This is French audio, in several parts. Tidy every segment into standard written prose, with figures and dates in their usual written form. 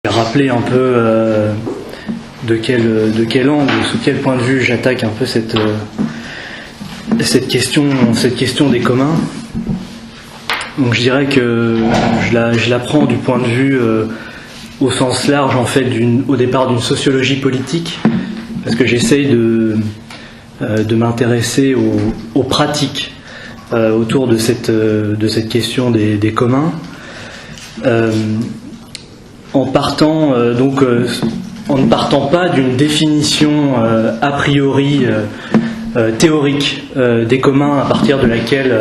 Rappeler un peu de quel angle, sous quel point de vue j'attaque un peu cette question des communs. Donc je dirais que je la prends du point de vue au sens large en fait au départ d'une sociologie politique, parce que j'essaye de m'intéresser aux pratiques autour de cette question des communs. En ne partant pas d'une définition a priori théorique des communs à partir de laquelle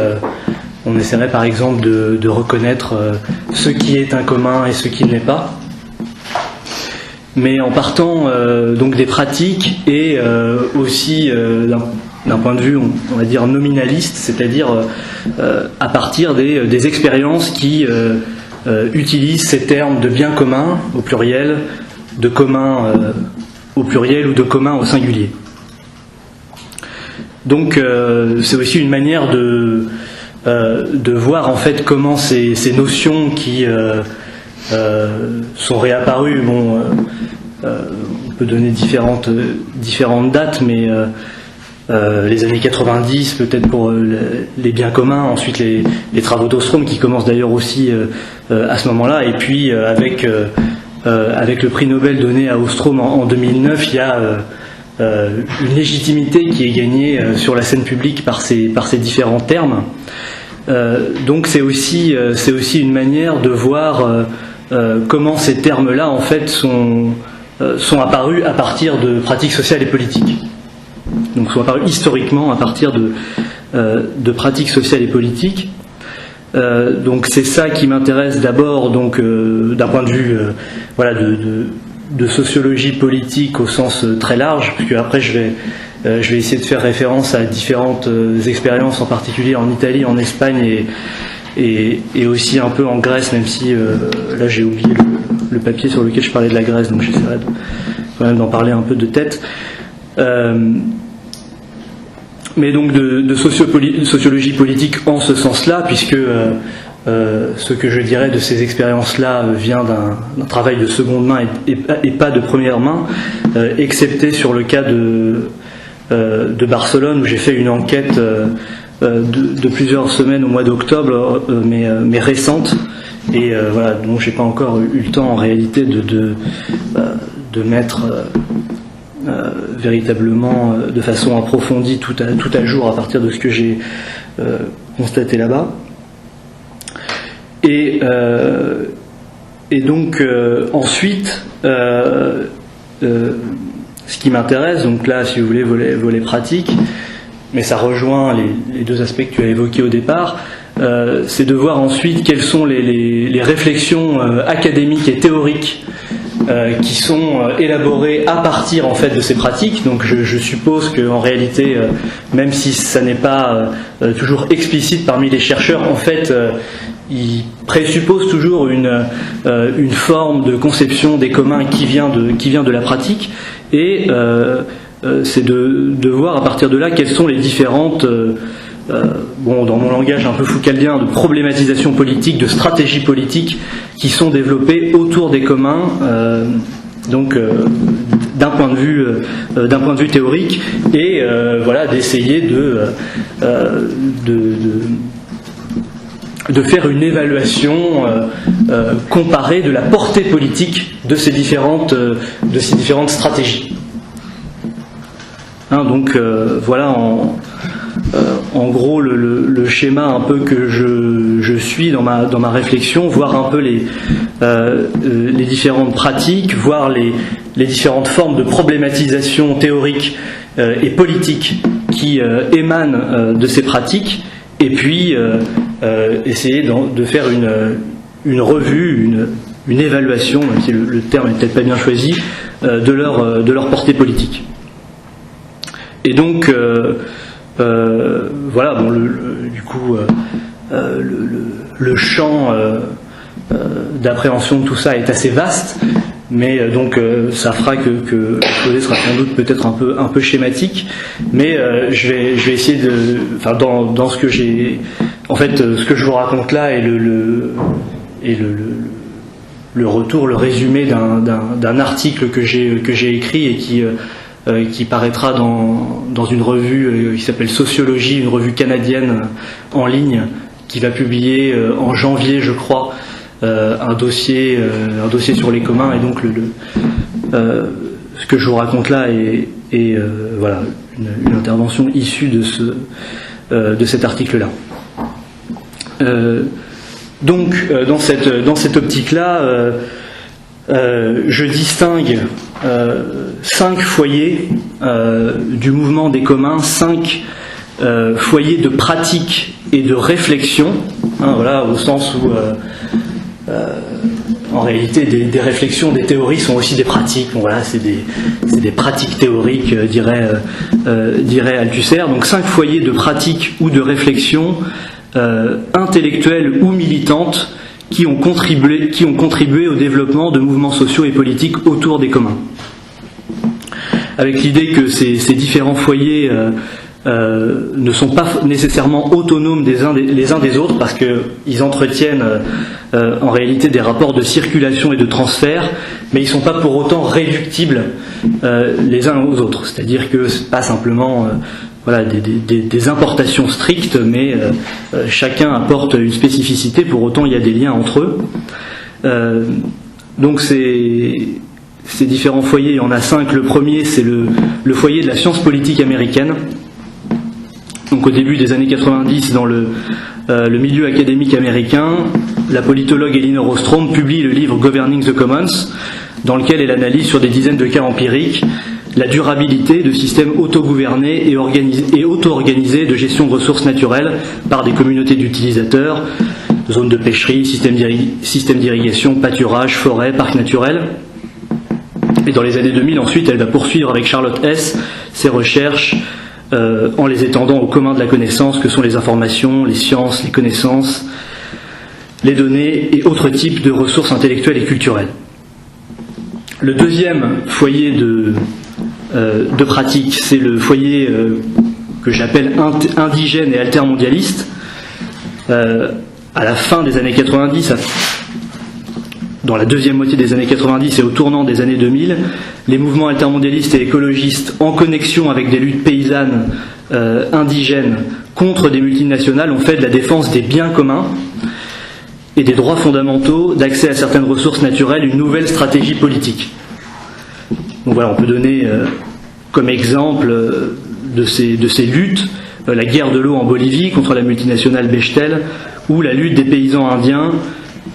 on essaierait par exemple de reconnaître ce qui est un commun et ce qui ne l'est pas, mais en partant donc des pratiques et aussi d'un point de vue on va dire nominaliste, c'est-à-dire à partir des expériences qui utilise ces termes de bien commun au pluriel, de commun au pluriel ou de commun au singulier. Donc c'est aussi une manière de voir en fait comment ces notions qui sont réapparues. On peut donner différentes dates, mais les années 90 peut-être pour les biens communs, ensuite les travaux d'Ostrom qui commencent d'ailleurs aussi à ce moment-là, et puis avec le prix Nobel donné à Ostrom en 2009, il y a une légitimité qui est gagnée sur la scène publique par ces différents termes. Donc c'est aussi une manière de voir comment ces termes-là en fait sont apparus à partir de pratiques sociales et politiques. Donc sont apparus historiquement à partir de pratiques sociales et politiques. Donc c'est ça qui m'intéresse d'abord, donc d'un point de vue de sociologie politique au sens très large, puisque après je vais essayer de faire référence à différentes expériences, en particulier en Italie, en Espagne et aussi un peu en Grèce, même si là j'ai oublié le papier sur lequel je parlais de la Grèce, donc j'essaierai quand même d'en parler un peu de tête. Mais donc de sociologie politique en ce sens-là, puisque ce que je dirais de ces expériences-là vient d'un travail de seconde main et pas de première main, excepté sur le cas de Barcelone, où j'ai fait une enquête de plusieurs semaines au mois d'octobre, mais récente, et voilà, donc j'ai pas encore eu le temps en réalité de mettre véritablement de façon approfondie tout à jour à partir de ce que j'ai constaté là-bas. Et donc ensuite ce qui m'intéresse, donc là si vous voulez volet pratique, mais ça rejoint les deux aspects que tu as évoqués au départ, c'est de voir ensuite quelles sont les réflexions académiques et théoriques qui sont élaborées à partir en fait de ces pratiques. Donc je suppose qu'en réalité, même si ça n'est pas toujours explicite parmi les chercheurs, en fait ils présupposent toujours une forme de conception des communs qui vient de la pratique, et c'est de voir à partir de là quelles sont les différentes dans mon langage un peu foucaldien, de problématisation politique, de stratégie politique qui sont développées autour des communs, d'un point de vue théorique, et d'essayer de faire une évaluation comparée de la portée politique de ces différentes stratégies. Voilà en gros le schéma un peu que je suis dans ma réflexion, voir un peu les différentes pratiques, voir les différentes formes de problématisation théorique et politique qui émanent de ces pratiques, et puis essayer de faire une revue, une évaluation, même si le terme n'est peut-être pas bien choisi, de leur portée politique. Et donc le champ d'appréhension de tout ça est assez vaste, mais ça fera que l'exposé sera sans doute peut-être un peu schématique, mais je vais essayer dans ce que j'ai, en fait, ce que je vous raconte là et le le résumé d'un article que j'ai écrit et qui paraîtra dans une revue qui s'appelle Sociologie, une revue canadienne en ligne, qui va publier en janvier, je crois, un dossier sur les communs. Et donc ce que je vous raconte là est voilà, une intervention issue de cet article-là. Donc dans cette optique-là, je distingue 5 foyers du mouvement des communs, 5 foyers de pratique et de réflexion, hein, voilà, au sens où en réalité des réflexions, des théories sont aussi des pratiques. Bon, voilà, c'est des pratiques théoriques, dirait Althusser. Donc 5 foyers de pratique ou de réflexion intellectuelles ou militantes qui ont contribué au développement de mouvements sociaux et politiques autour des communs. Avec l'idée que ces différents foyers ne sont pas nécessairement autonomes les uns des autres, parce qu'ils entretiennent en réalité des rapports de circulation et de transfert, mais ils ne sont pas pour autant réductibles les uns aux autres. C'est-à-dire que ce n'est pas simplement voilà, des importations strictes, mais chacun apporte une spécificité, pour autant il y a des liens entre eux. Donc ces différents foyers, il y en a 5. Le premier, c'est le foyer de la science politique américaine. Donc au début des années 90, dans le milieu académique américain, la politologue Elinor Ostrom publie le livre Governing the Commons, dans lequel elle analyse sur des dizaines de cas empiriques la durabilité de systèmes autogouvernés et auto-organisés de gestion de ressources naturelles par des communautés d'utilisateurs, zones de pêcherie, systèmes d'irrigation, pâturage, forêts, parcs naturels. Et dans les années 2000, ensuite, elle va poursuivre avec Charlotte Hess ses recherches en les étendant au commun de la connaissance, que sont les informations, les sciences, les connaissances, les données et autres types de ressources intellectuelles et culturelles. Le deuxième foyer de pratique, c'est le foyer que j'appelle indigène et altermondialiste. À la fin des années 90, dans la deuxième moitié des années 90 et au tournant des années 2000, les mouvements altermondialistes et écologistes, en connexion avec des luttes paysannes indigènes contre des multinationales, ont fait de la défense des biens communs et des droits fondamentaux d'accès à certaines ressources naturelles une nouvelle stratégie politique. Donc voilà, on peut donner comme exemple de ces luttes la guerre de l'eau en Bolivie contre la multinationale Bechtel, ou la lutte des paysans indiens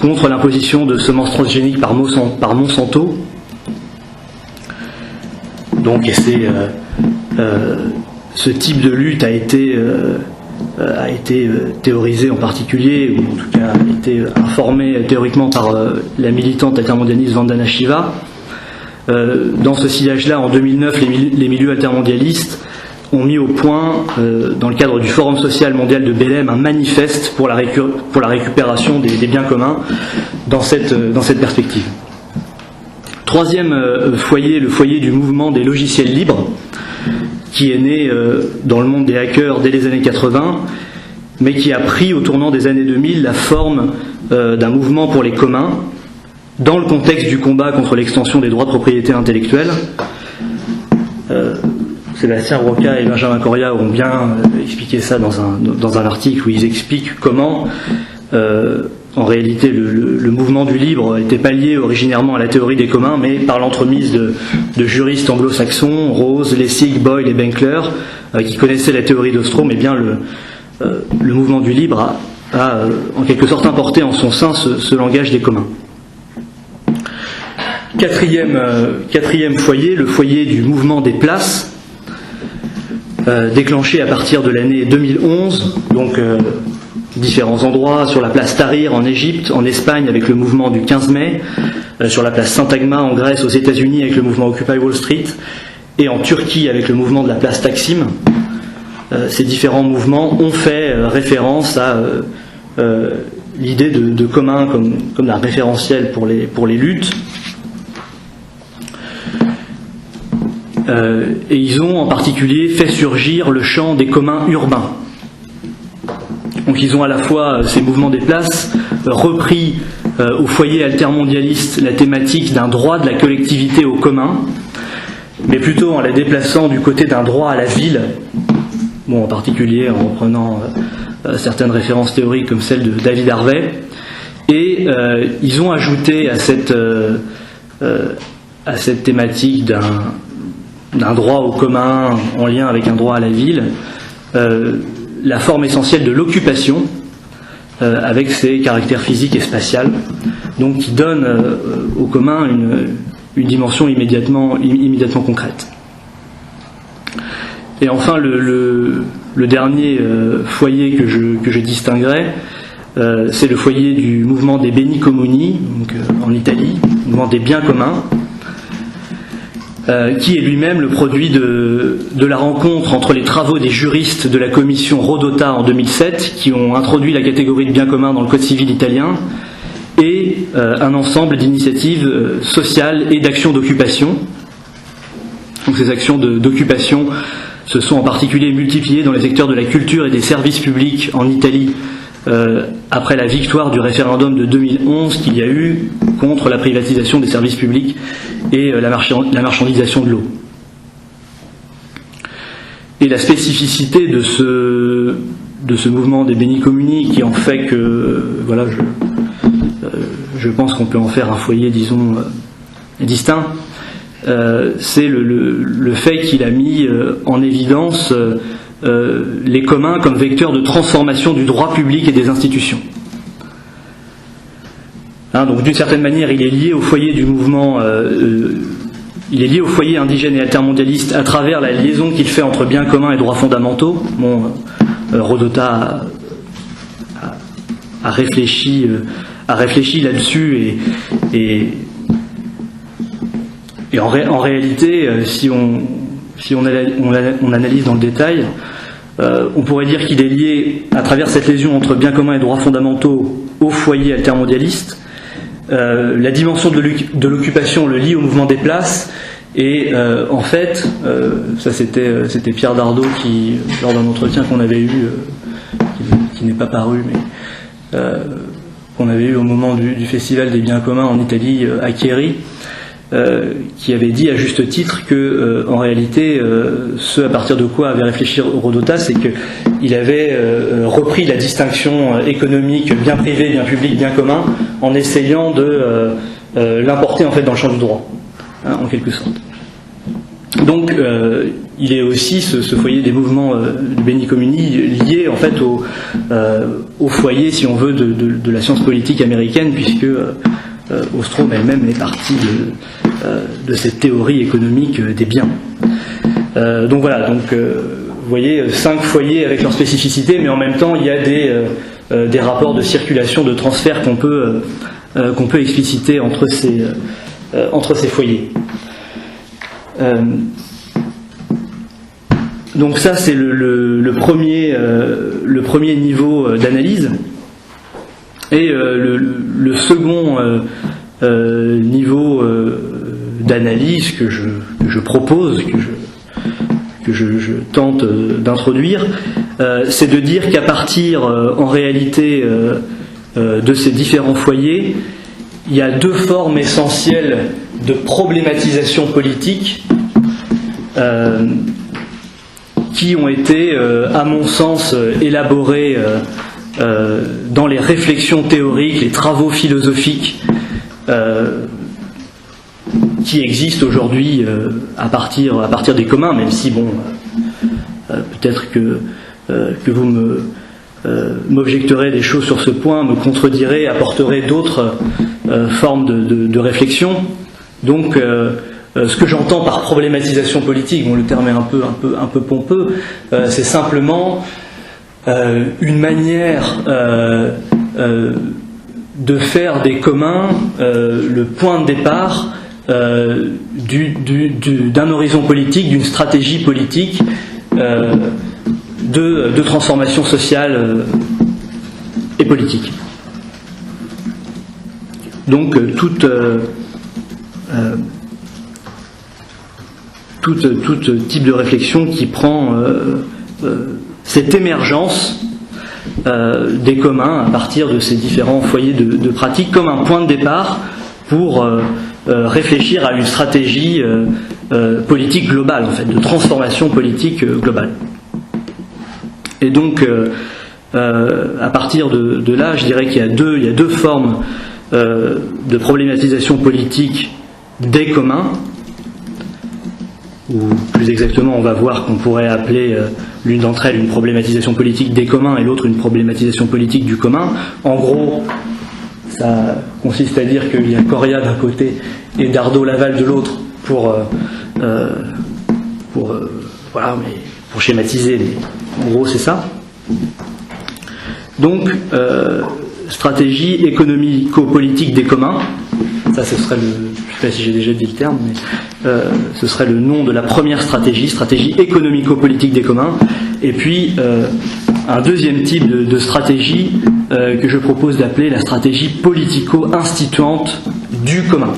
contre l'imposition de semences transgéniques par Monsanto. Donc ce type de lutte a été théorisé en particulier, ou en tout cas a été informé théoriquement par la militante altermondialiste Vandana Shiva. Dans ce sillage-là, en 2009, les milieux altermondialistes ont mis au point, dans le cadre du Forum social mondial de Belém, un manifeste pour la récupération des biens communs dans cette perspective. Troisième foyer, le foyer du mouvement des logiciels libres, qui est né dans le monde des hackers dès les années 80, mais qui a pris au tournant des années 2000 la forme d'un mouvement pour les communs, dans le contexte du combat contre l'extension des droits de propriété intellectuelle. Sébastien Roca et Benjamin Coria ont bien expliqué ça dans un article où ils expliquent comment en réalité le mouvement du libre était pas lié originairement à la théorie des communs, mais par l'entremise de juristes anglo-saxons, Rose, Lessig, Boyle et Benkler, qui connaissaient la théorie d'Ostrom. Et bien le mouvement du libre a en quelque sorte importé en son sein ce langage des communs. Quatrième foyer, le foyer du mouvement des places, déclenché à partir de l'année 2011, donc différents endroits, sur la place Tahrir en Égypte, en Espagne avec le mouvement du 15 mai, sur la place Syntagma en Grèce, aux États-Unis avec le mouvement Occupy Wall Street, et en Turquie avec le mouvement de la place Taksim. Ces différents mouvements ont fait référence à l'idée de commun comme d'un référentiel pour les luttes. Et ils ont en particulier fait surgir le champ des communs urbains. Donc ils ont à la fois, ces mouvements des places, repris au foyer altermondialiste la thématique d'un droit de la collectivité au commun, mais plutôt en la déplaçant du côté d'un droit à la ville, bon, en particulier en reprenant certaines références théoriques comme celle de David Harvey, et ils ont ajouté à cette thématique d'un droit au commun en lien avec un droit à la ville, la forme essentielle de l'occupation, avec ses caractères physiques et spatiales, donc qui donne au commun une dimension immédiatement concrète. Et enfin, le dernier foyer que je distinguerai, c'est le foyer du mouvement des Beni Comuni, donc, en Italie, le mouvement des biens communs, qui est lui-même le produit de la rencontre entre les travaux des juristes de la commission Rodotà en 2007, qui ont introduit la catégorie de biens communs dans le Code civil italien, et un ensemble d'initiatives sociales et d'actions d'occupation. Donc ces actions d'occupation se sont en particulier multipliées dans les secteurs de la culture et des services publics en Italie, après la victoire du référendum de 2011 qu'il y a eu contre la privatisation des services publics et la marchandisation de l'eau. Et la spécificité de ce mouvement des Beni Comuni, qui en fait que, voilà, je pense qu'on peut en faire un foyer, disons, distinct, c'est le fait qu'il a mis en évidence les communs comme vecteurs de transformation du droit public et des institutions. Donc d'une certaine manière, il est lié au foyer du mouvement, il est lié au foyer indigène et altermondialiste à travers la liaison qu'il fait entre biens communs et droits fondamentaux. Bon, Rodotà a réfléchi là-dessus et en réalité, si on analyse dans le détail, on pourrait dire qu'il est lié à travers cette liaison entre biens communs et droits fondamentaux au foyer altermondialiste. La dimension de l'occupation le lie au mouvement des places, et en fait, ça c'était Pierre Dardot qui, lors d'un entretien qu'on avait eu, qui n'est pas paru, mais qu'on avait eu au moment du Festival des biens communs en Italie à Chieri, qui avait dit à juste titre que, en réalité, ce à partir de quoi avait réfléchi Rodotà, c'est qu'il avait repris la distinction économique bien privé, bien public, bien commun, en essayant de l'importer en fait dans le champ du droit, en quelque sorte. Donc, il est aussi ce foyer des mouvements du Beni Comuni lié en fait au foyer, si on veut, de la science politique américaine, puisque Ostrom elle-même est partie de cette théorie économique des biens. Donc voilà, vous voyez 5 foyers avec leur spécificité, mais en même temps il y a des rapports de circulation, de transfert qu'on peut expliciter entre ces foyers. Donc ça c'est le premier niveau d'analyse. Et le second niveau d'analyse que je propose, que je tente d'introduire, c'est de dire qu'à partir, en réalité, de ces différents foyers, il y a 2 formes essentielles de problématisation politique qui ont été, à mon sens, élaborées dans les réflexions théoriques, les travaux philosophiques qui existent aujourd'hui à partir des communs, même si bon, peut-être que vous m'objecterez des choses sur ce point, me contredirez, apporterez d'autres formes de réflexion. Donc ce que j'entends par problématisation politique, bon, le terme est un peu pompeux, c'est simplement une manière de faire des communs le point de départ d'un horizon politique, d'une stratégie politique de transformation sociale et politique. Donc tout type de réflexion qui prend cette émergence des communs à partir de ces différents foyers de pratique comme un point de départ pour réfléchir à une stratégie politique globale, en fait, de transformation politique globale. Et donc, à partir de là, je dirais qu'il y a deux formes de problématisation politique des communs, ou plus exactement, on va voir qu'on pourrait appeler l'une d'entre elles une problématisation politique des communs et l'autre une problématisation politique du commun. En gros, ça consiste à dire qu'il y a Coria d'un côté et Dardot-Laval de l'autre pour schématiser. En gros, c'est ça. Donc, stratégie économico-politique des communs. Ça, ce serait je ne sais pas si j'ai déjà dit le terme, mais ce serait le nom de la première stratégie économico-politique des communs. Et puis, un deuxième type de stratégie que je propose d'appeler la stratégie politico-instituante du commun.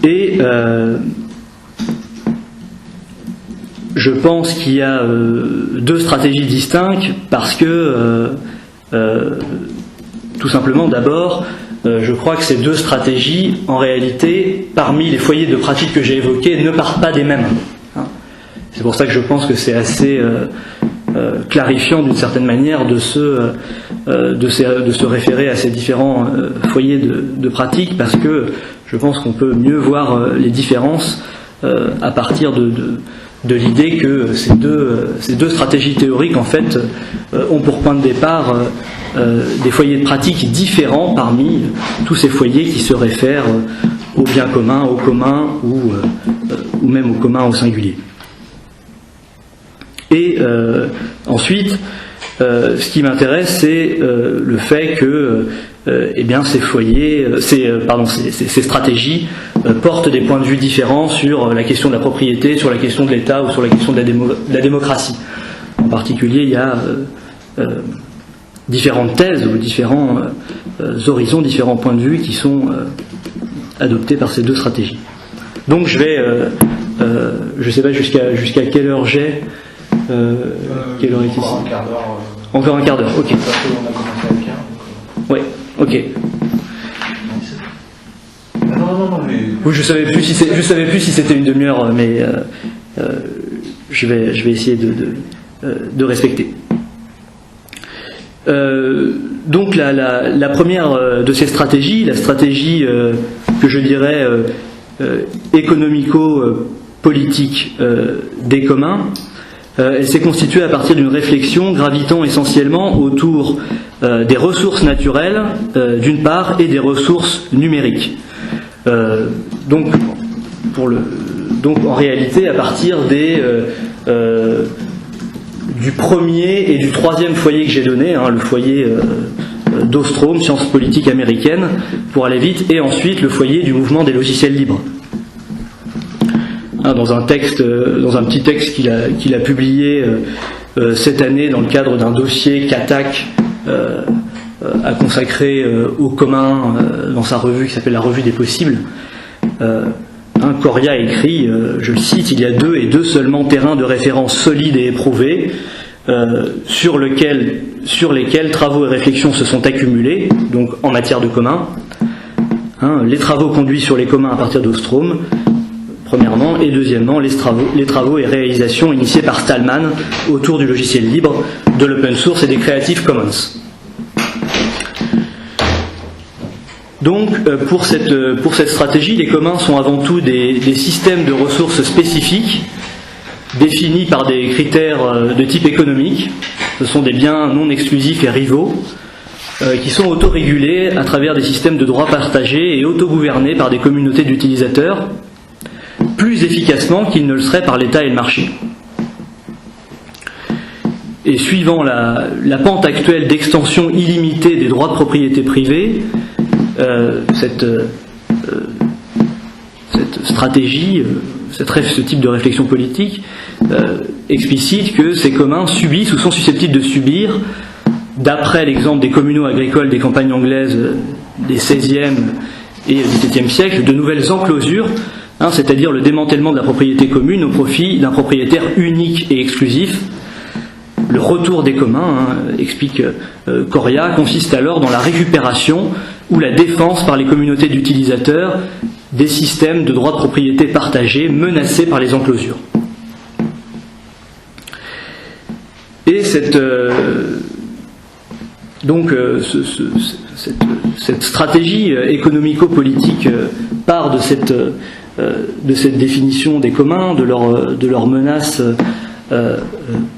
Et je pense qu'il y a deux stratégies distinctes parce que tout simplement, d'abord, je crois que ces deux stratégies, en réalité, parmi les foyers de pratique que j'ai évoqués, ne partent pas des mêmes. C'est pour ça que je pense que c'est assez clarifiant d'une certaine manière de se référer à ces différents foyers de pratique, parce que je pense qu'on peut mieux voir les différences à partir de l'idée que ces deux stratégies théoriques, en fait, ont pour point de départ des foyers de pratique différents parmi tous ces foyers qui se réfèrent au bien commun, au commun ou même au commun au singulier. Et ensuite, ce qui m'intéresse, c'est le fait que ces foyers, ces stratégies portent des points de vue différents sur la question de la propriété, sur la question de l'État ou sur la question de la démocratie. En particulier, il y a différentes thèses ou différents horizons, différents points de vue qui sont adoptés par ces deux stratégies. Donc je vais, je ne sais pas jusqu'à quelle heure j'ai. Quelle heure est ici ? Encore un quart d'heure. Encore un quart d'heure, ok. Parce qu'on a commencé à 15. Oui, ok. Non, mais... Oui, je savais plus si c'était une demi-heure, mais je vais essayer de respecter. Donc la première de ces stratégies, la stratégie que je dirais économico-politique des communs, elle s'est constituée à partir d'une réflexion gravitant essentiellement autour des ressources naturelles d'une part et des ressources numériques. Donc en réalité à partir du premier et du troisième foyer que j'ai donné, le foyer d'Ostrom, sciences politiques américaines, pour aller vite, et ensuite le foyer du mouvement des logiciels libres. Dans un petit texte qu'il a publié cette année dans le cadre d'un dossier qu'Attac a consacré au commun dans sa revue qui s'appelle la Revue des possibles. Coria écrit, je le cite, il y a deux seulement terrains de référence solides et éprouvés sur lesquels travaux et réflexions se sont accumulés, donc en matière de commun. Les travaux conduits sur les communs à partir d'Ostrom, premièrement, et deuxièmement, les travaux et réalisations initiés par Stallman autour du logiciel libre, de l'open source et des Creative Commons. Donc, pour cette stratégie, les communs sont avant tout des systèmes de ressources spécifiques, définis par des critères de type économique. Ce sont des biens non exclusifs et rivaux, qui sont autorégulés à travers des systèmes de droits partagés et autogouvernés par des communautés d'utilisateurs, plus efficacement qu'ils ne le seraient par l'État et le marché. Et suivant la pente actuelle d'extension illimitée des droits de propriété privée, cette stratégie, ce type de réflexion politique explicite que ces communs subissent ou sont susceptibles de subir, d'après l'exemple des communaux agricoles des campagnes anglaises des XVIe et XVIIe siècles, de nouvelles enclosures c'est-à-dire le démantèlement de la propriété commune au profit d'un propriétaire unique et exclusif. Le retour des communs, explique Coria, consiste alors dans la récupération ou la défense par les communautés d'utilisateurs des systèmes de droits de propriété partagés menacés par les enclosures. Et cette stratégie économico-politique part de cette définition des communs, de leur menace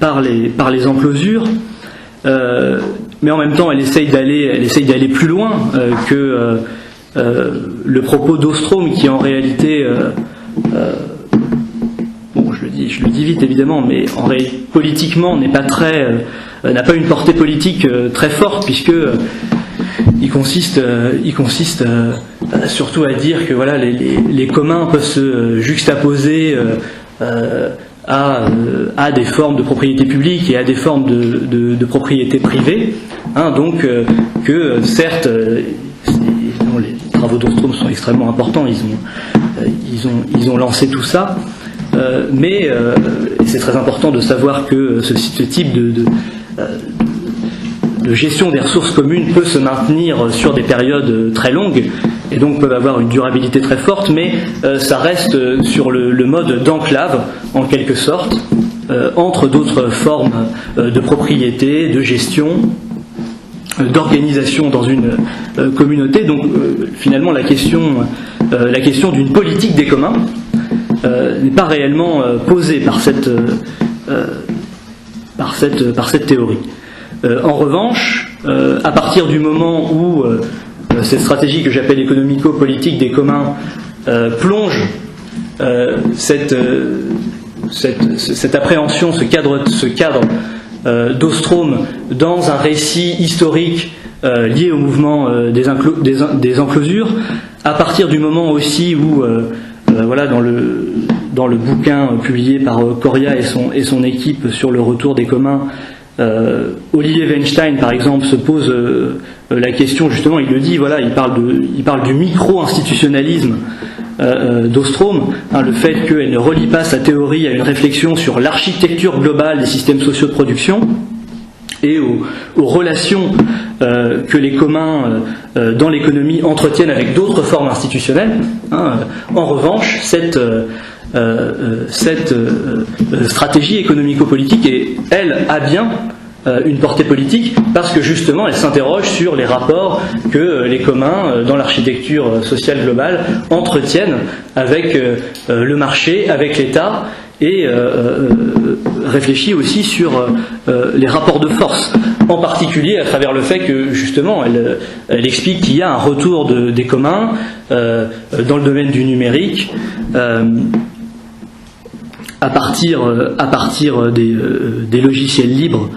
par les enclosures, mais en même temps elle essaye d'aller plus loin que le propos d'Ostrom, qui en réalité je le dis vite évidemment, mais en réalité politiquement n'a pas une portée politique très forte, puisque il consiste surtout à dire que voilà, les communs peuvent se juxtaposer à des formes de propriété publique et à des formes de propriété privée, donc que certes les travaux d'Ostrom sont extrêmement importants, ils ont lancé tout ça, mais c'est très important de savoir que ce type de gestion des ressources communes peut se maintenir sur des périodes très longues et donc peuvent avoir une durabilité très forte, mais ça reste sur le mode d'enclave en quelque sorte entre d'autres formes de propriété, de gestion, d'organisation dans une communauté. Donc finalement la question d'une politique des communs n'est pas réellement posée par cette théorie. En revanche, à partir du moment où cette stratégie que j'appelle économico-politique des communs plonge cette appréhension, ce cadre d'Ostrom dans un récit historique lié au mouvement des enclosures, à partir du moment aussi où voilà, dans le bouquin publié par Coria et son équipe sur le retour des communs, Olivier Weinstein par exemple se pose la question, justement il le dit, voilà, il parle du micro-institutionnalisme d'Ostrom, le fait qu'elle ne relie pas sa théorie à une réflexion sur l'architecture globale des systèmes sociaux de production et aux relations que les communs dans l'économie entretiennent avec d'autres formes institutionnelles. En revanche, cette stratégie économico-politique, elle a bien une portée politique, parce que justement elle s'interroge sur les rapports que les communs dans l'architecture sociale globale entretiennent avec le marché, avec l'État, et réfléchit aussi sur les rapports de force, en particulier à travers le fait que justement elle explique qu'il y a un retour des communs dans le domaine du numérique à partir des logiciels libres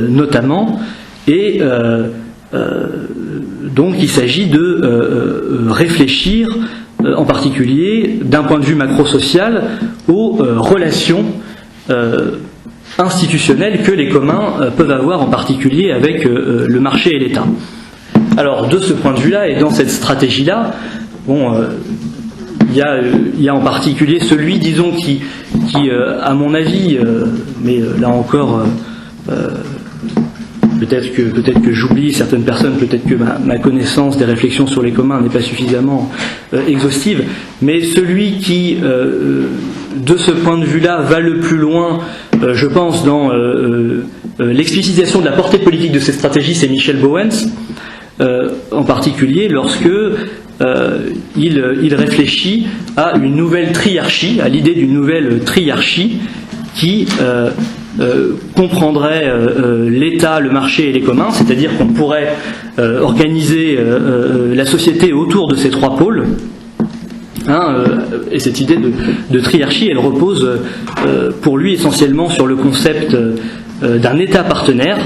notamment, et donc il s'agit de réfléchir en particulier d'un point de vue macro-social aux relations institutionnelles que les communs peuvent avoir en particulier avec le marché et l'État. Alors de ce point de vue-là et dans cette stratégie-là, il y a en particulier celui, disons, qui à mon avis, mais là encore, peut-être que j'oublie certaines personnes, peut-être que ma connaissance des réflexions sur les communs n'est pas suffisamment exhaustive, mais celui qui, de ce point de vue-là, va le plus loin, je pense, dans l'explicitation de la portée politique de ces stratégies, c'est Michel Bowens, en particulier lorsque il réfléchit à une nouvelle triarchie, à l'idée d'une nouvelle triarchie qui comprendrait l'État, le marché et les communs, c'est-à-dire qu'on pourrait organiser la société autour de ces trois pôles. Et cette idée de triarchie, elle repose pour lui essentiellement sur le concept d'un État partenaire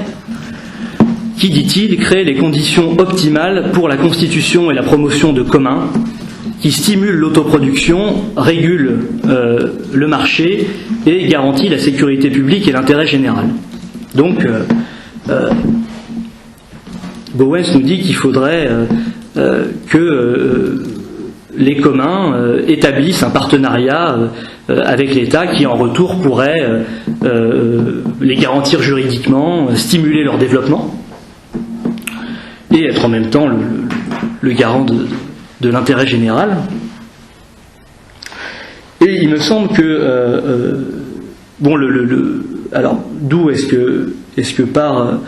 qui, dit-il, crée les conditions optimales pour la constitution et la promotion de communs, qui stimule l'autoproduction, régule le marché et garantit la sécurité publique et l'intérêt général. Donc, Bowens nous dit qu'il faudrait que les communs établissent un partenariat avec l'État qui en retour pourrait les garantir juridiquement, stimuler leur développement et être en même temps le garant de l'intérêt général. Et il me semble que alors d'où est-ce que part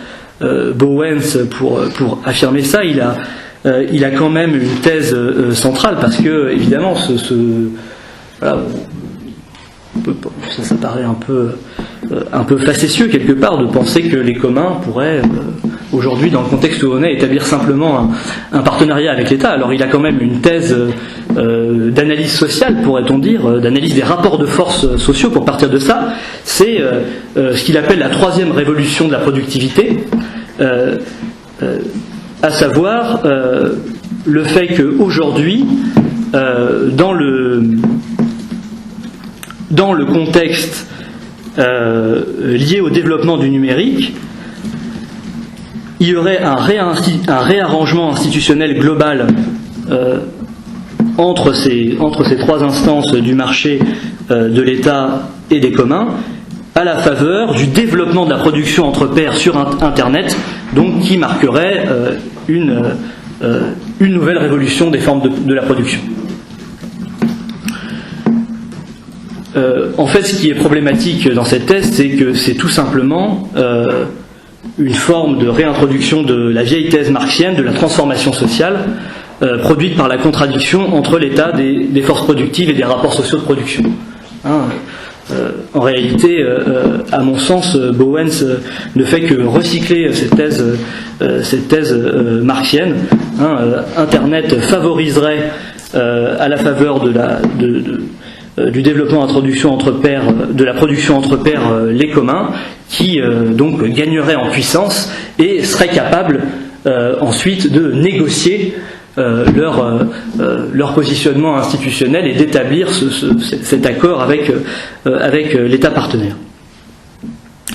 Bowens pour affirmer ça, il a quand même une thèse centrale, parce que évidemment voilà, ça paraît un peu facétieux quelque part de penser que les communs pourraient aujourd'hui, dans le contexte où on est, établir simplement un partenariat avec l'État. Alors il a quand même une thèse d'analyse sociale, pourrait-on dire, d'analyse des rapports de force sociaux. Pour partir de ça, c'est ce qu'il appelle la troisième révolution de la productivité, à savoir le fait qu'aujourd'hui, dans le contexte lié au développement du numérique, il y aurait un réarrangement institutionnel global entre ces trois instances du marché, de l'État et des communs, à la faveur du développement de la production entre pairs sur Internet, donc qui marquerait une nouvelle révolution des formes de la production. En fait, ce qui est problématique dans cette thèse, c'est que c'est tout simplement une forme de réintroduction de la vieille thèse marxienne de la transformation sociale, produite par la contradiction entre l'état des forces productives et des rapports sociaux de production. En réalité, à mon sens, Bowens ne fait que recycler cette thèse marxienne. Internet favoriserait, à la faveur du développement de la production entre pairs, les communs, qui donc gagneraient en puissance et seraient capables ensuite de négocier leur positionnement institutionnel et d'établir cet accord avec l'État partenaire.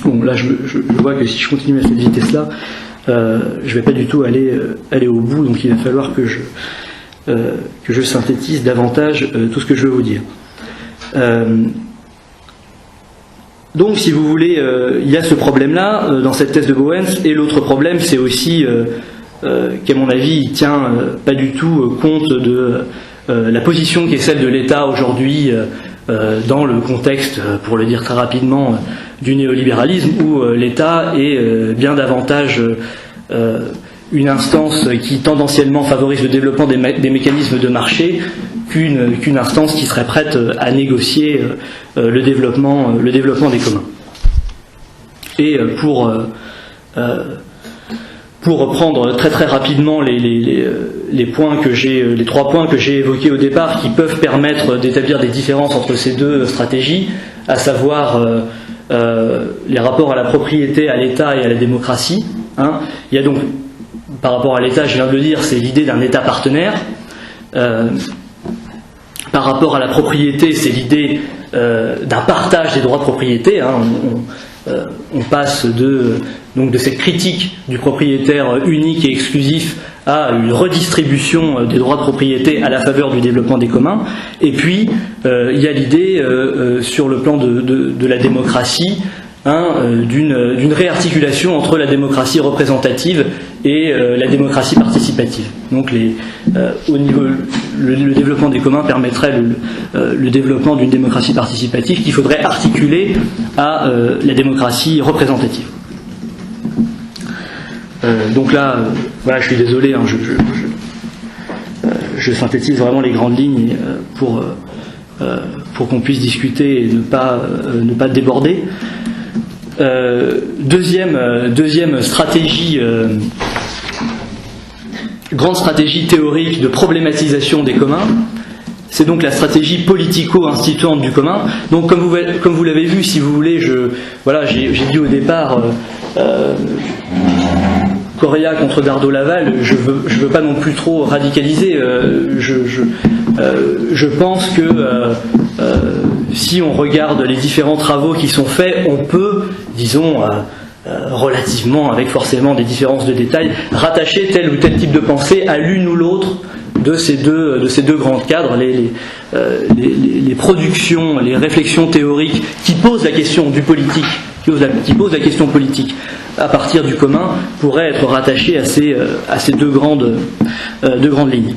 Bon, là je vois que si je continue à cette vitesse-là, je ne vais pas du tout aller au bout, donc il va falloir que je synthétise davantage tout ce que je veux vous dire. Donc, si vous voulez, il y a ce problème-là dans cette thèse de Bowens, et l'autre problème, c'est aussi qu'à mon avis, il tient pas du tout compte de la position qui est celle de l'État aujourd'hui dans le contexte, pour le dire très rapidement, du néolibéralisme, où l'État est bien davantage une instance qui tendanciellement favorise le développement des mécanismes de marché qu'une instance qui serait prête à négocier le développement des communs. Et pour reprendre très très rapidement les trois points que j'ai évoqués au départ, qui peuvent permettre d'établir des différences entre ces deux stratégies, à savoir les rapports à la propriété, à l'État et à la démocratie. Il y a donc, par rapport à l'État, je viens de le dire, c'est l'idée d'un État partenaire. Par rapport à la propriété, c'est l'idée d'un partage des droits de propriété. On passe de cette critique du propriétaire unique et exclusif à une redistribution des droits de propriété à la faveur du développement des communs. Et puis, il y a l'idée, sur le plan de la démocratie, d'une réarticulation entre la démocratie représentative et la démocratie participative. Donc au niveau, le développement des communs permettrait le développement d'une démocratie participative qu'il faudrait articuler à la démocratie représentative. Donc là, voilà, je suis désolé, je synthétise vraiment les grandes lignes pour qu'on puisse discuter et ne pas déborder. Deuxième stratégie, grande stratégie théorique de problématisation des communs, c'est donc la stratégie politico-instituante du commun. Donc comme vous l'avez vu, si vous voulez, j'ai dit au départ Correa contre Dardot-Laval, je veux pas non plus trop radicaliser. Je pense que si on regarde les différents travaux qui sont faits, on peut, disons, relativement, avec forcément des différences de détails, rattacher tel ou tel type de pensée à l'une ou l'autre de ces deux grands cadres, les productions, les réflexions théoriques qui posent la question du politique, qui posent la question politique à partir du commun, pourraient être rattachées à ces deux grandes lignes.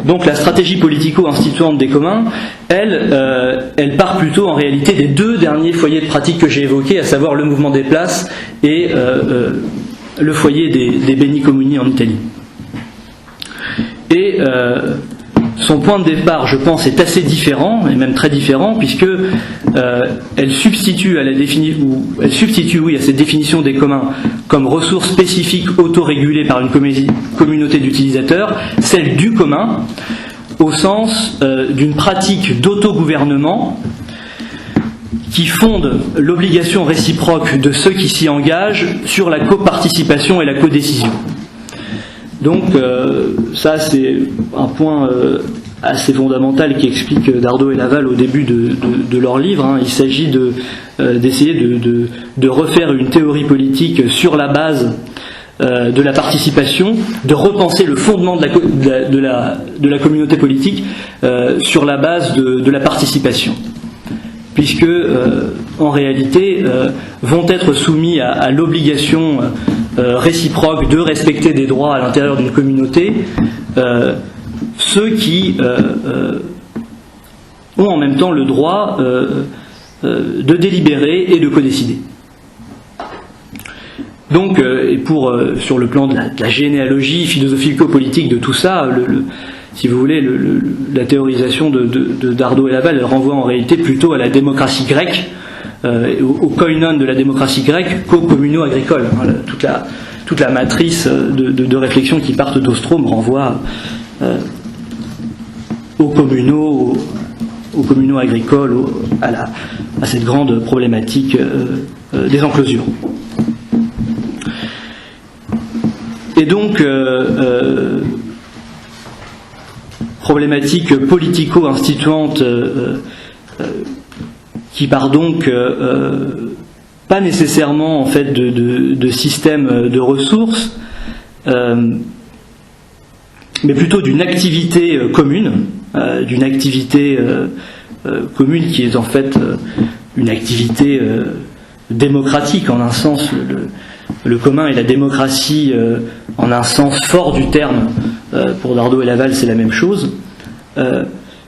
Donc la stratégie politico-instituante des communs, elle part plutôt en réalité des deux derniers foyers de pratique que j'ai évoqués, à savoir le mouvement des places et le foyer des Beni Comuni en Italie. Et son point de départ, je pense, est assez différent, et même très différent, puisque elle substitue à cette définition des communs comme ressource spécifique autorégulée par une communauté d'utilisateurs, celle du commun, au sens d'une pratique d'autogouvernement qui fonde l'obligation réciproque de ceux qui s'y engagent sur la coparticipation et la codécision. Donc ça c'est un point assez fondamental qui explique Dardot et Laval au début de leur livre, hein. Il s'agit d'essayer de refaire une théorie politique sur la base de la participation, de repenser le fondement de la communauté politique sur la base de la participation, puisque en réalité vont être soumis à l'obligation réciproque de respecter des droits à l'intérieur d'une communauté ceux qui ont en même temps le droit de délibérer et de codécider. Donc, sur le plan de la généalogie philosophico-politique de tout ça, si vous voulez, la théorisation de Dardot et Laval, elle renvoie en réalité plutôt à la démocratie grecque, au koinon de la démocratie grecque, qu'au communo-agricole. Toute la matrice de réflexion qui partent d'Ostrom renvoie aux communaux agricoles, à cette grande problématique des enclosures. Et donc, problématique politico-instituante qui part donc pas nécessairement en fait de système de ressources, mais plutôt d'une activité commune, commune qui est en fait une activité démocratique en un sens. Le commun et la démocratie en un sens fort du terme, pour Dardot et Laval c'est la même chose.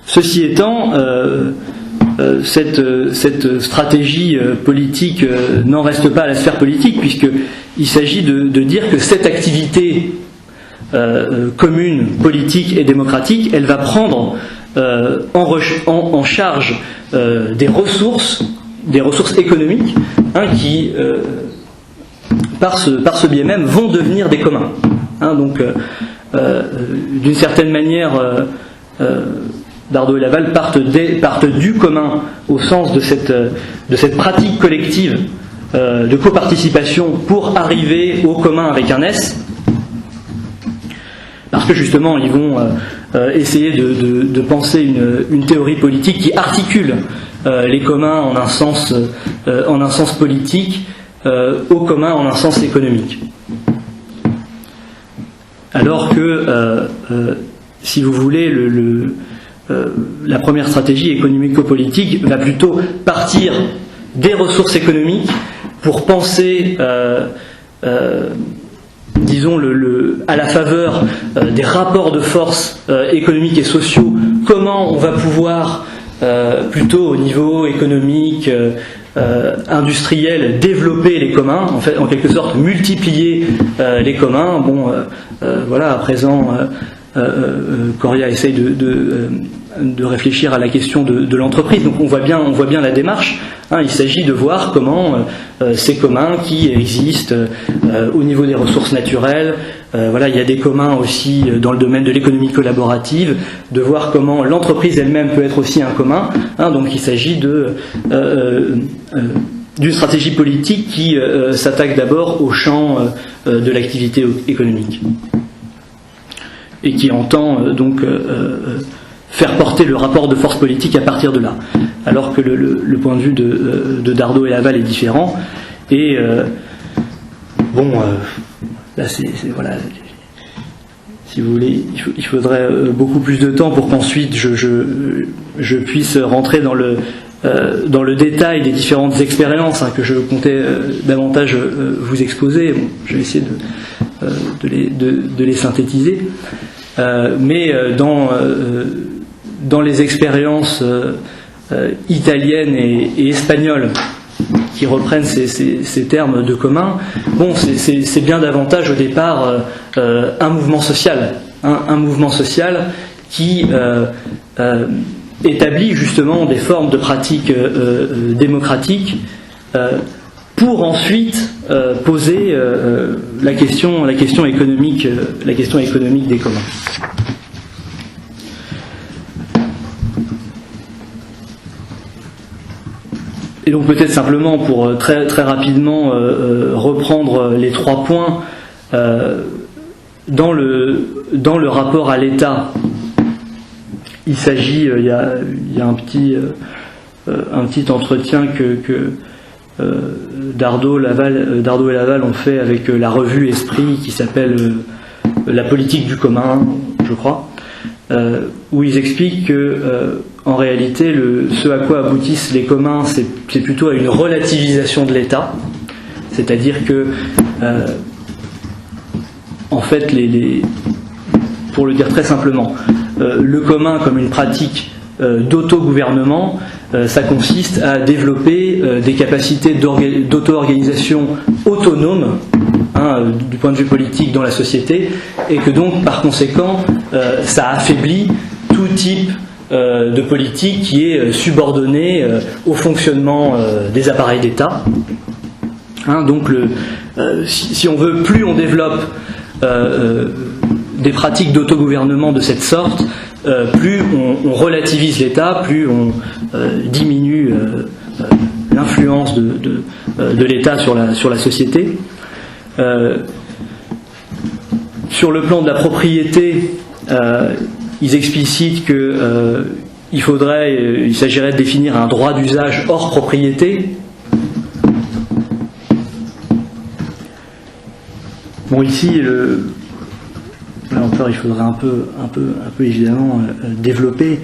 Ceci étant, cette stratégie politique n'en reste pas à la sphère politique, puisqu'il s'agit de dire que cette activité commune, politique et démocratique, elle va prendre en charge des ressources économiques, hein, qui par ce biais même vont devenir des communs. Hein, donc d'une certaine manière, Dardot et Laval partent du commun au sens de cette pratique collective de coparticipation pour arriver au commun avec un S, parce que justement ils vont essayer de penser une théorie politique qui articule les communs en un sens politique au commun en un sens économique. Alors que, si vous voulez, la première stratégie économico-politique va plutôt partir des ressources économiques pour penser, disons, à la faveur des rapports de force économiques et sociaux, comment on va pouvoir, plutôt au niveau économique, industriel, développer les communs, en fait, en quelque sorte multiplier les communs. Bon, voilà, à présent, Coria essaye de réfléchir à la question de l'entreprise. Donc on voit bien la démarche. Hein, il s'agit de voir comment ces communs qui existent au niveau des ressources naturelles, voilà, il y a des communs aussi dans le domaine de l'économie collaborative, de voir comment l'entreprise elle-même peut être aussi un commun. Hein, donc il s'agit d'une stratégie politique qui s'attaque d'abord au champ de l'activité économique et qui entend donc faire porter le rapport de force politique à partir de là, alors que le point de vue de Dardot et Laval est différent. Et là, voilà, si vous voulez, il faudrait beaucoup plus de temps pour qu'ensuite je puisse rentrer dans le détail des différentes expériences que je comptais davantage vous exposer. Bon, je vais essayer de les synthétiser. Mais dans les expériences italiennes et espagnoles qui reprennent ces termes de commun, bon, c'est bien davantage au départ un mouvement social, un mouvement social qui établit justement des formes de pratiques démocratiques pour ensuite poser la question économique des communs. Et donc peut-être simplement pour très rapidement reprendre les 3 points dans le rapport à l'État. Il s'agit, il y a un petit entretien que Dardot et Laval ont fait avec la revue Esprit qui s'appelle La politique du commun, je crois, où ils expliquent que en réalité ce à quoi aboutissent les communs, c'est plutôt à une relativisation de l'État, c'est-à-dire que en fait pour le dire très simplement, le commun comme une pratique d'autogouvernement, ça consiste à développer des capacités d'auto-organisation autonomes du point de vue politique dans la société, et que donc par conséquent ça affaiblit tout type de politique qui est subordonné au fonctionnement des appareils d'État. Donc si on veut, plus on développe des pratiques d'autogouvernement de cette sorte, plus on relativise l'État, plus on diminue l'influence de l'État sur la société. Sur le plan de la propriété, ils explicitent qu'il s'agirait de définir un droit d'usage hors propriété. Bon, ici, là encore, il faudrait un peu évidemment développer.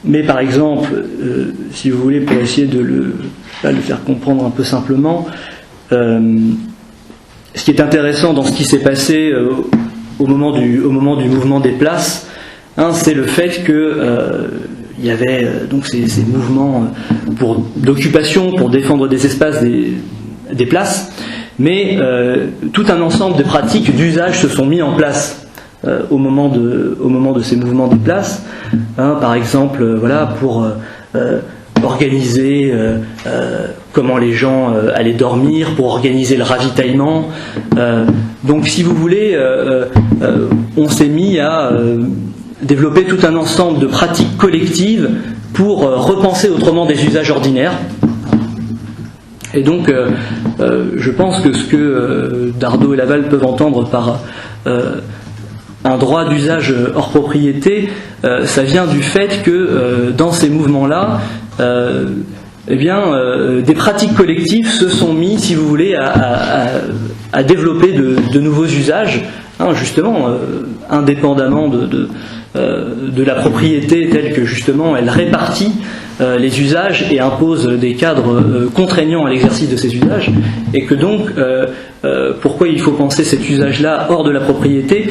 Mais par exemple, si vous voulez, pour essayer de le faire comprendre un peu simplement, ce qui est intéressant dans ce qui s'est passé au moment du mouvement des places, c'est le fait que il y avait donc ces mouvements d'occupation pour défendre des espaces, des places, mais tout un ensemble de pratiques d'usage se sont mis en place au moment de ces mouvements de place. Par exemple, pour organiser comment les gens allaient dormir, pour organiser le ravitaillement. Donc si vous voulez, on s'est mis à développer tout un ensemble de pratiques collectives pour repenser autrement des usages ordinaires. Et donc je pense que ce que Dardot et Laval peuvent entendre par un droit d'usage hors propriété, ça vient du fait que dans ces mouvements-là, des pratiques collectives se sont mis, si vous voulez, à développer de nouveaux usages, justement, indépendamment de la propriété telle que justement elle répartit les usages et impose des cadres contraignants à l'exercice de ces usages, et que donc pourquoi il faut penser cet usage-là hors de la propriété?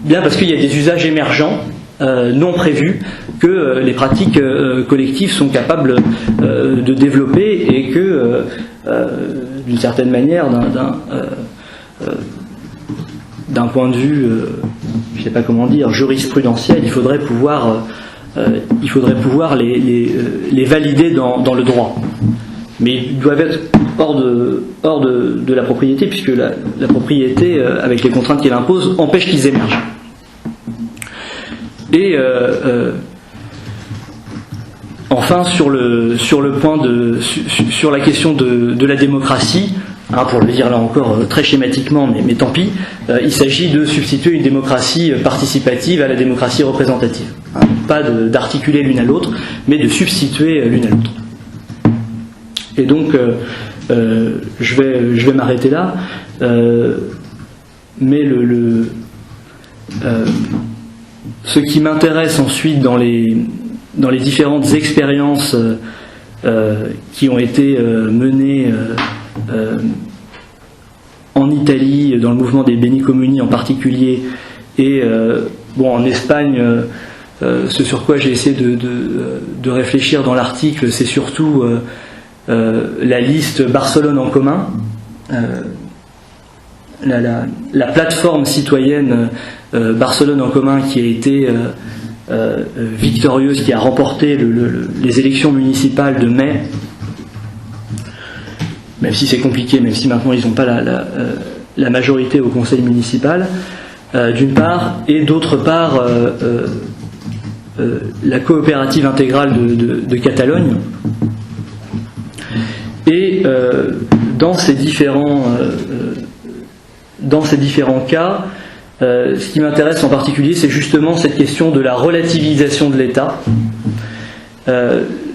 Bien parce qu'il y a des usages émergents non prévus que les pratiques collectives sont capables de développer, et que d'une certaine manière, d'un point de vue, je ne sais pas comment dire, jurisprudentiel, il faudrait pouvoir les valider dans le droit. Mais ils doivent être hors de la propriété, puisque la propriété, avec les contraintes qu'elle impose, empêche qu'ils émergent. Et enfin, sur la question de la démocratie, pour le dire là encore très schématiquement, mais tant pis, il s'agit de substituer une démocratie participative à la démocratie représentative. Pas d'articuler l'une à l'autre, mais de substituer l'une à l'autre. Et donc, je vais m'arrêter là. mais ce qui m'intéresse ensuite dans les différentes expériences qui ont été menées en Italie, dans le mouvement des Beni Comuni en particulier, et en Espagne, ce sur quoi j'ai essayé de réfléchir dans l'article, c'est surtout la liste Barcelone en commun, la plateforme citoyenne Barcelone en commun qui a été victorieuse, qui a remporté les élections municipales de mai, même si c'est compliqué, même si maintenant ils n'ont pas la majorité au conseil municipal, d'une part, et d'autre part la coopérative intégrale de Catalogne. Et dans ces différents cas, ce qui m'intéresse en particulier, c'est justement cette question de la relativisation de l'État,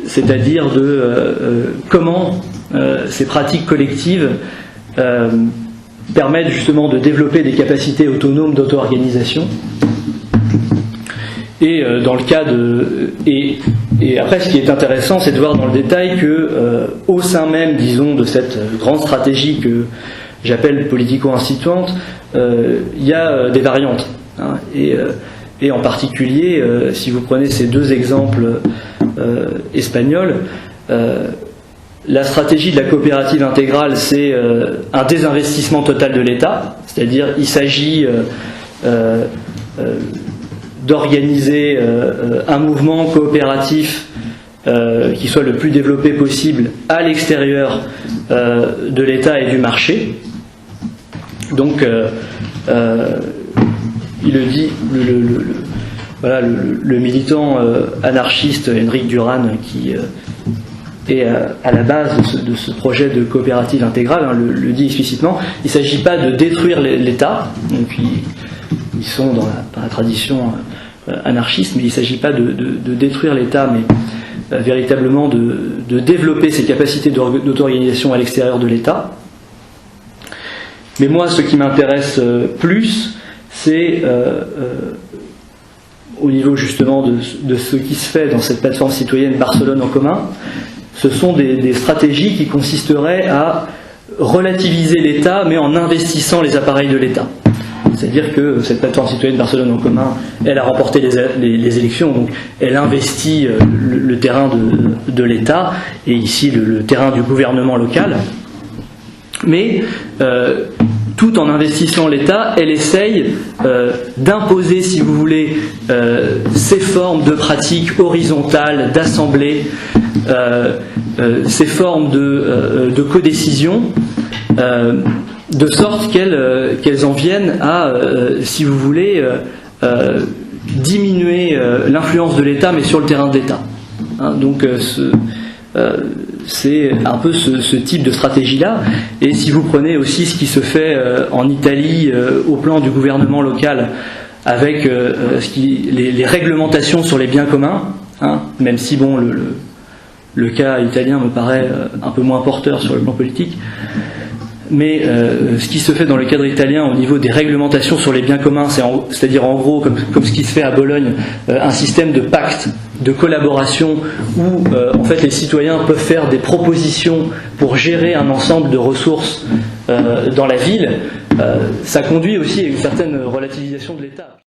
c'est-à-dire de comment ces pratiques collectives permettent justement de développer des capacités autonomes d'auto-organisation. Et dans le cas et après, ce qui est intéressant, c'est de voir dans le détail que au sein même, disons, de cette grande stratégie que j'appelle politico-instituante, il y a des variantes, hein, et en particulier, si vous prenez ces deux exemples espagnols, la stratégie de la coopérative intégrale, c'est un désinvestissement total de l'État, c'est-à-dire il s'agit d'organiser un mouvement coopératif qui soit le plus développé possible à l'extérieur de l'État et du marché. Donc, il le dit, le militant anarchiste Enric Duran, qui est à la base de ce projet de coopérative intégrale, hein, le dit explicitement. Il ne s'agit pas de détruire l'État, donc ils sont dans la tradition anarchiste, mais il ne s'agit pas de détruire l'État, mais véritablement de développer ses capacités d'auto-organisation à l'extérieur de l'État. Mais moi, ce qui m'intéresse plus, c'est au niveau justement de ce qui se fait dans cette plateforme citoyenne Barcelone en commun, ce sont des stratégies qui consisteraient à relativiser l'État, mais en investissant les appareils de l'État. C'est-à-dire que cette plateforme citoyenne Barcelone en commun, elle a remporté les élections, donc elle investit le terrain de l'État, et ici le terrain du gouvernement local. Mais tout en investissant l'État, elle essaye d'imposer, si vous voulez, ces formes de pratiques horizontales, d'assemblée, ces formes de codécision, de sorte qu'elles en viennent à, si vous voulez, diminuer l'influence de l'État, mais sur le terrain de l'État. Hein, donc c'est un peu ce type de stratégie-là. Et si vous prenez aussi ce qui se fait en Italie au plan du gouvernement local, avec les réglementations sur les biens communs, hein, même si bon, le cas italien me paraît un peu moins porteur sur le plan politique, mais ce qui se fait dans le cadre italien au niveau des réglementations sur les biens communs, c'est-à-dire en gros, comme ce qui se fait à Bologne, un système de pacte, de collaboration, où en fait les citoyens peuvent faire des propositions pour gérer un ensemble de ressources dans la ville, ça conduit aussi à une certaine relativisation de l'État.